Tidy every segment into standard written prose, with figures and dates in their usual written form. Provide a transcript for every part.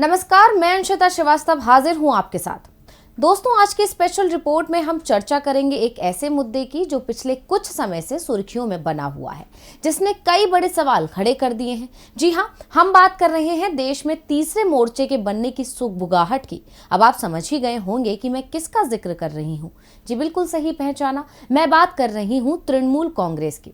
नमस्कार, मैं अंशिता श्रीवास्तव हाजिर हूं आपके साथ। दोस्तों, आज की स्पेशल रिपोर्ट में हम चर्चा करेंगे एक ऐसे मुद्दे की जो पिछले कुछ समय से सुर्खियों में बना हुआ है, जिसने कई बड़े सवाल खड़े कर दिए हैं। जी हां, हम बात कर रहे हैं देश में तीसरे मोर्चे के बनने की सुगबुगाहट की। अब आप समझ ही गए होंगे कि मैं किसका जिक्र कर रही हूं। जी बिल्कुल सही पहचाना, मैं बात कर रही हूं तृणमूल कांग्रेस की।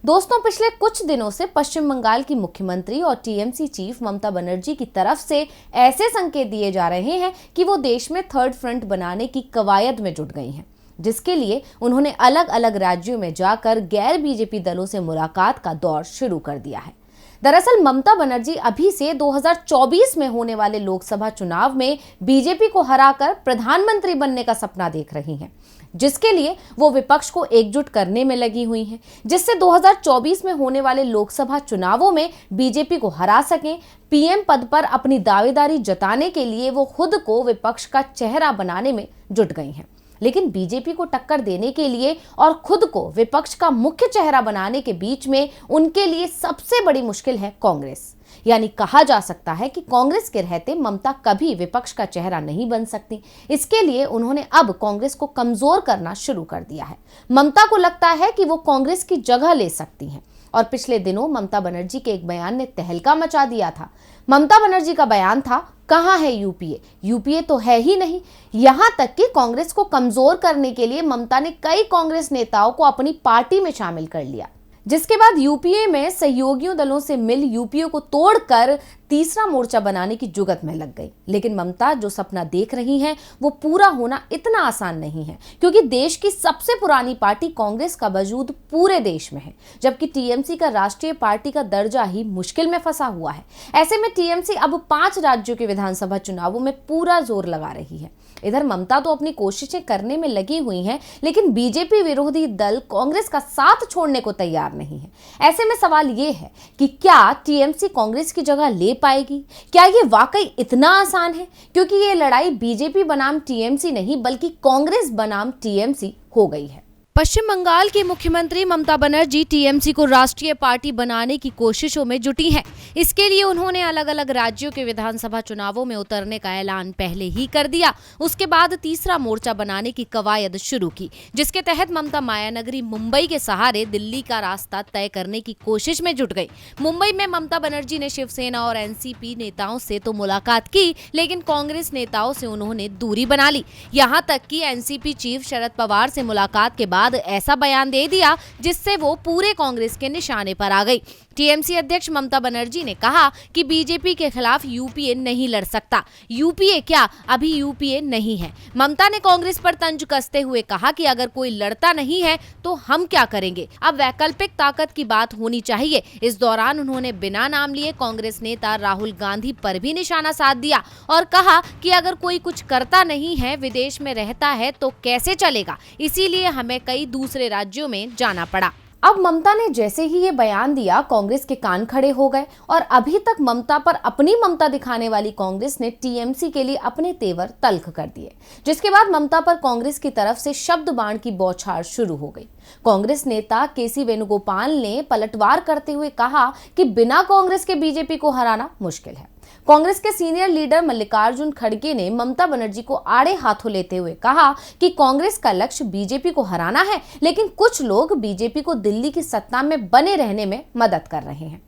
दोस्तों, पिछले कुछ दिनों से पश्चिम बंगाल की मुख्यमंत्री और टीएमसी चीफ ममता बनर्जी की तरफ से ऐसे संकेत दिए जा रहे हैं कि वो देश में थर्ड फ्रंट बनाने की कवायद में जुट गई हैं, जिसके लिए उन्होंने अलग अलग राज्यों में जाकर गैर बीजेपी दलों से मुलाकात का दौर शुरू कर दिया है। दरअसल ममता बनर्जी अभी से 2024 में होने वाले लोकसभा चुनाव में बीजेपी को हराकर प्रधानमंत्री बनने का सपना देख रही हैं, जिसके लिए वो विपक्ष को एकजुट करने में लगी हुई हैं, जिससे 2024 में होने वाले लोकसभा चुनावों में बीजेपी को हरा सकें। पीएम पद पर अपनी दावेदारी जताने के लिए वो खुद को विपक्ष का चेहरा बनाने में जुट गई हैं। लेकिन बीजेपी को टक्कर देने के लिए और खुद को विपक्ष का मुख्य चेहरा बनाने के बीच में उनके लिए सबसे बड़ी मुश्किल है कांग्रेस। यानी कहा जा सकता है कि कांग्रेस के रहते ममता कभी विपक्ष का चेहरा नहीं बन सकती। इसके लिए उन्होंने अब कांग्रेस को कमजोर करना शुरू कर दिया है। ममता को लगता है कि वो कांग्रेस की जगह ले सकती हैं, और पिछले दिनों ममता बनर्जी के एक बयान ने तहलका मचा दिया था। ममता बनर्जी का बयान था, कहां है यूपीए? यूपीए तो है ही नहीं। यहां तक कि कांग्रेस को कमजोर करने के लिए ममता ने कई कांग्रेस नेताओं को अपनी पार्टी में शामिल कर लिया, जिसके बाद यूपीए में सहयोगियों दलों से मिल यूपीए को तोड़कर तीसरा मोर्चा बनाने की जुगत में लग गई। लेकिन ममता जो सपना देख रही हैं वो पूरा होना इतना आसान नहीं है, क्योंकि देश की सबसे पुरानी पार्टी कांग्रेस का वजूद पूरे देश में है, जबकि टीएमसी का राष्ट्रीय पार्टी का दर्जा ही मुश्किल में फंसा हुआ है। ऐसे में टीएमसी अब 5 राज्यों के विधानसभा चुनावों में पूरा जोर लगा रही है। इधर ममता तो अपनी कोशिशें करने में लगी हुई हैं, लेकिन बीजेपी विरोधी दल कांग्रेस का साथ छोड़ने को तैयार नहीं है। ऐसे में सवाल ये है कि क्या टीएमसी कांग्रेस की जगह ले पाएगी? क्या ये वाकई इतना आसान है? क्योंकि ये लड़ाई बीजेपी बनाम टीएमसी नहीं, बल्कि कांग्रेस बनाम टीएमसी हो गई है। पश्चिम बंगाल की मुख्यमंत्री ममता बनर्जी टीएमसी को राष्ट्रीय पार्टी बनाने की कोशिशों में जुटी हैं। इसके लिए उन्होंने अलग अलग राज्यों के विधानसभा चुनावों में उतरने का ऐलान पहले ही कर दिया। उसके बाद तीसरा मोर्चा बनाने की कवायद शुरू की, जिसके तहत ममता मायानगरी मुंबई के सहारे दिल्ली का रास्ता तय करने की कोशिश में जुट गई। मुंबई में ममता बनर्जी ने शिवसेना और एनसीपी नेताओं से तो मुलाकात की, लेकिन कांग्रेस नेताओं से उन्होंने दूरी बना ली। यहाँ तक कि एनसीपी चीफ शरद पवार से मुलाकात के बाद ऐसा बयान दे दिया जिससे वो पूरे कांग्रेस के निशाने पर आ गई। टीएमसी अध्यक्ष ममता बनर्जी ने कहा कि बीजेपी के खिलाफ यूपीए नहीं लड़ सकता। यूपीए क्या, अभी यूपीए नहीं है। ममता ने कांग्रेस पर तंज कसते हुए कहा कि अगर कोई लड़ता नहीं है तो हम क्या करेंगे? अब वैकल्पिक ताकत की बात होनी चाहिए। इस दौरान उन्होंने बिना नाम लिए कांग्रेस नेता राहुल गांधी पर भी निशाना साध दिया और कहा कि अगर कोई कुछ करता नहीं है, विदेश में रहता है, तो कैसे चलेगा? इसीलिए हमें कई दूसरे राज्यों में जाना पड़ा। अब ममता ने जैसे ही ये बयान दिया, कांग्रेस के कान खड़े हो गए, और अभी तक ममता पर अपनी ममता दिखाने वाली कांग्रेस ने टीएमसी के लिए अपने तेवर तल्ख कर दिए, जिसके बाद ममता पर कांग्रेस की तरफ से शब्द बाण की बौछार शुरू हो गई। कांग्रेस नेता केसी वेणुगोपाल ने पलटवार करते हुए कहा कि बिना कांग्रेस के बीजेपी को हराना मुश्किल है। कांग्रेस के सीनियर लीडर मल्लिकार्जुन खड़गे ने ममता बनर्जी को आड़े हाथों लेते हुए कहा कि कांग्रेस का लक्ष्य बीजेपी को हराना है, लेकिन कुछ लोग बीजेपी को दिल्ली की सत्ता में बने रहने में मदद कर रहे हैं।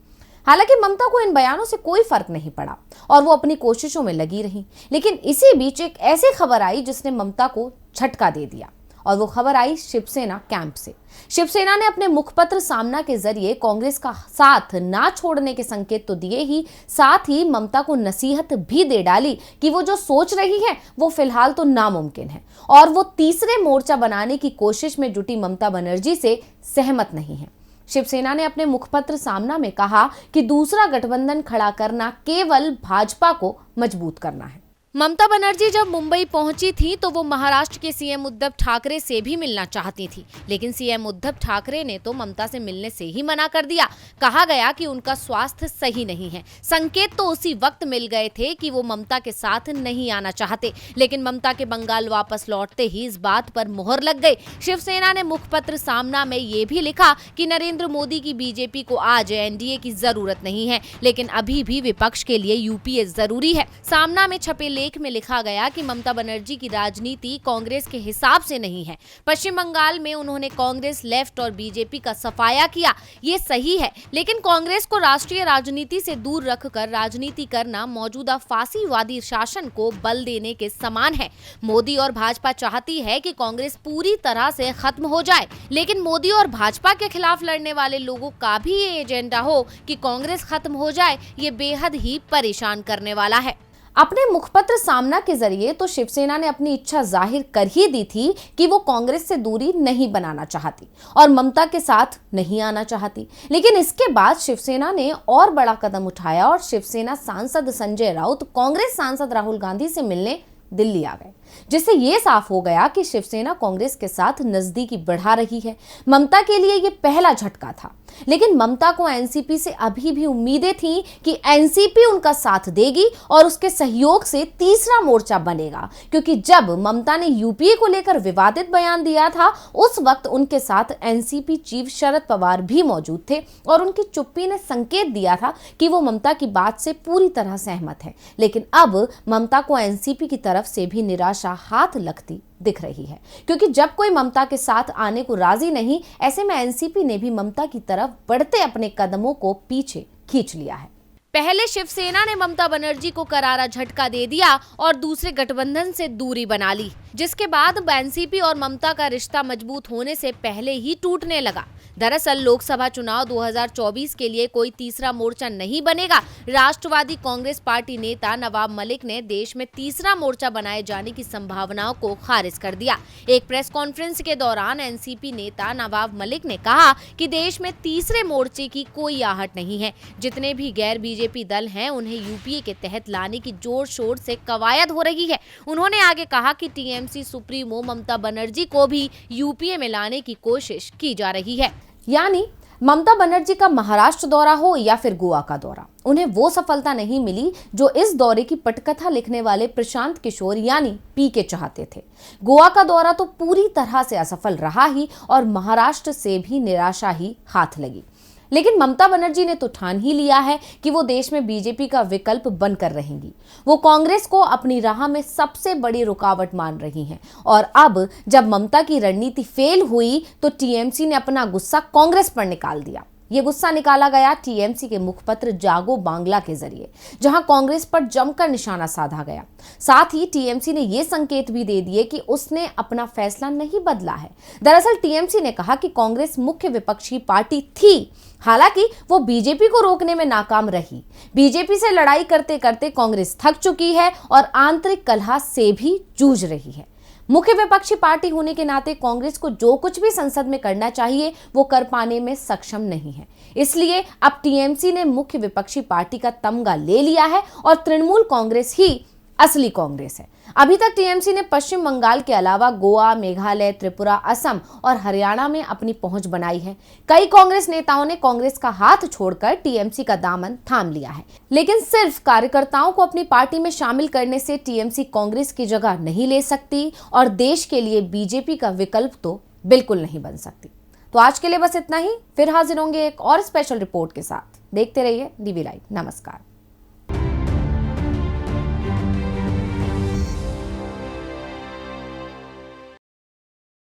हालांकि ममता को इन बयानों से कोई फर्क नहीं पड़ा और वो अपनी कोशिशों में लगी रही। लेकिन इसी बीच एक ऐसी खबर आई जिसने ममता को झटका दे दिया, और वो खबर आई शिवसेना कैंप से। शिवसेना ने अपने मुखपत्र सामना के जरिए कांग्रेस का साथ ना छोड़ने के संकेत तो दिए ही, साथ ही ममता को नसीहत भी दे डाली कि वो जो सोच रही है वो फिलहाल तो नामुमकिन है, और वो तीसरे मोर्चा बनाने की कोशिश में जुटी ममता बनर्जी से सहमत नहीं है। शिवसेना ने अपने मुखपत्र सामना में कहा कि दूसरा गठबंधन खड़ा करना केवल भाजपा को मजबूत करना है। ममता बनर्जी जब मुंबई पहुंची थी तो वो महाराष्ट्र के सीएम उद्धव ठाकरे से भी मिलना चाहती थी, लेकिन सीएम उद्धव ठाकरे ने तो ममता से मिलने से ही मना कर दिया। कहा गया कि उनका स्वास्थ्य सही नहीं है। संकेत तो उसी वक्त मिल गए थे कि वो ममता के साथ नहीं आना चाहते, लेकिन ममता के बंगाल वापस लौटते ही इस बात पर मुहर लग गई। शिवसेना ने मुखपत्र सामना में ये भी लिखा कि नरेंद्र मोदी की बीजेपी को आज एनडीए की जरूरत नहीं है, लेकिन अभी भी विपक्ष के लिए यूपीए जरूरी है। सामना में छपे लेख में लिखा गया कि ममता बनर्जी की राजनीति कांग्रेस के हिसाब से नहीं है। पश्चिम बंगाल में उन्होंने कांग्रेस, लेफ्ट और बीजेपी का सफाया किया, ये सही है, लेकिन कांग्रेस को राष्ट्रीय राजनीति से दूर रखकर राजनीति करना मौजूदा फासीवादी शासन को बल देने के समान है। मोदी और भाजपा चाहती है कि कांग्रेस पूरी तरह से खत्म हो जाए, लेकिन मोदी और भाजपा के खिलाफ लड़ने वाले लोगों का भी ये एजेंडा हो कि कांग्रेस खत्म हो जाए, ये बेहद ही परेशान करने वाला है। अपने मुखपत्र सामना के जरिए तो शिवसेना ने अपनी इच्छा जाहिर कर ही दी थी कि वो कांग्रेस से दूरी नहीं बनाना चाहती और ममता के साथ नहीं आना चाहती, लेकिन इसके बाद शिवसेना ने और बड़ा कदम उठाया और शिवसेना सांसद संजय राउत कांग्रेस सांसद राहुल गांधी से मिलने दिल्ली आ गए, जिससे ये साफ हो गया कि शिवसेना कांग्रेस के साथ नजदीकी बढ़ा रही है। ममता के लिए ये पहला झटका था, लेकिन ममता को एनसीपी से अभी भी उम्मीदें थीं कि एनसीपी उनका साथ देगी और उसके सहयोग से तीसरा मोर्चा बनेगा, क्योंकि जब ममता ने यूपीए को लेकर विवादित बयान दिया था उस वक्त उनके साथ एनसीपी चीफ शरद पवार भी मौजूद थे और उनकी चुप्पी ने संकेत दिया था कि वो ममता की बात से पूरी तरह सहमत है। लेकिन अब ममता को एनसीपी की तरफ से भी निराशा हाथ लगती दिख रही है, क्योंकि जब कोई ममता के साथ आने को राजी नहीं, ऐसे में एनसीपी ने भी ममता की तरफ बढ़ते अपने कदमों को पीछे खींच लिया है। पहले शिवसेना ने ममता बनर्जी को करारा झटका दे दिया और दूसरे गठबंधन से दूरी बना ली, जिसके बाद एनसीपी और ममता का रिश्ता मजबूत होने से पहले ही टूटने लगा। दरअसल लोकसभा चुनाव 2024 के लिए कोई तीसरा मोर्चा नहीं बनेगा। राष्ट्रवादी कांग्रेस पार्टी नेता नवाब मलिक ने देश में तीसरा मोर्चा बनाए जाने की संभावनाओं को खारिज कर दिया। एक प्रेस कॉन्फ्रेंस के दौरान एनसीपी नेता नवाब मलिक ने कहा कि देश में तीसरे मोर्चे की कोई आहट नहीं है। जितने भी गैर बीजेपी दल हैं उन्हें यूपीए के तहत लाने की जोर शोर से कवायद हो रही है। उन्होंने आगे कहा कि टीएमसी सुप्रीमो ममता बनर्जी को भी यूपीए में लाने की कोशिश की जा रही है। यानी ममता बनर्जी का महाराष्ट्र दौरा हो या फिर गोवा का दौरा, उन्हें वो सफलता नहीं मिली जो इस दौरे की पटकथा लिखने वाले प्रशांत किशोर यानी पीके चाहते थे। गोवा का दौरा तो पूरी तरह से असफल रहा ही और महाराष्ट्र से भी निराशा ही हाथ लगी। लेकिन ममता बनर्जी ने तो ठान ही लिया है कि वो देश में बीजेपी का विकल्प बनकर रहेंगी। वो कांग्रेस को अपनी राह में सबसे बड़ी रुकावट मान रही हैं और अब जब ममता की रणनीति फेल हुई तो टीएमसी ने अपना गुस्सा कांग्रेस पर निकाल दिया। ये गुस्सा निकाला गया टीएमसी के मुखपत्र जागो बांग्ला के जरिए, जहां कांग्रेस पर जमकर निशाना साधा गया। साथ ही टीएमसी ने ये संकेत भी दे दिए कि उसने अपना फैसला नहीं बदला है। दरअसल टीएमसी ने कहा कि कांग्रेस मुख्य विपक्षी पार्टी थी, हालांकि वो बीजेपी को रोकने में नाकाम रही। बीजेपी से लड़ाई करते करते कांग्रेस थक चुकी है और आंतरिक कलह से भी जूझ रही है। मुख्य विपक्षी पार्टी होने के नाते कांग्रेस को जो कुछ भी संसद में करना चाहिए वो कर पाने में सक्षम नहीं है। इसलिए अब टीएमसी ने मुख्य विपक्षी पार्टी का तमगा ले लिया है और तृणमूल कांग्रेस ही असली कांग्रेस है। अभी तक टीएमसी ने पश्चिम बंगाल के अलावा गोवा, मेघालय, त्रिपुरा, असम और हरियाणा में अपनी पहुंच बनाई है। कई कांग्रेस नेताओं ने कांग्रेस का हाथ छोड़कर टीएमसी का दामन थाम लिया है, लेकिन सिर्फ कार्यकर्ताओं को अपनी पार्टी में शामिल करने से टीएमसी कांग्रेस की जगह नहीं ले सकती और देश के लिए बीजेपी का विकल्प तो बिल्कुल नहीं बन सकती। तो आज के लिए बस इतना ही, फिर हाजिर होंगे एक और स्पेशल रिपोर्ट के साथ। देखते रहिए डीवी लाइव। नमस्कार।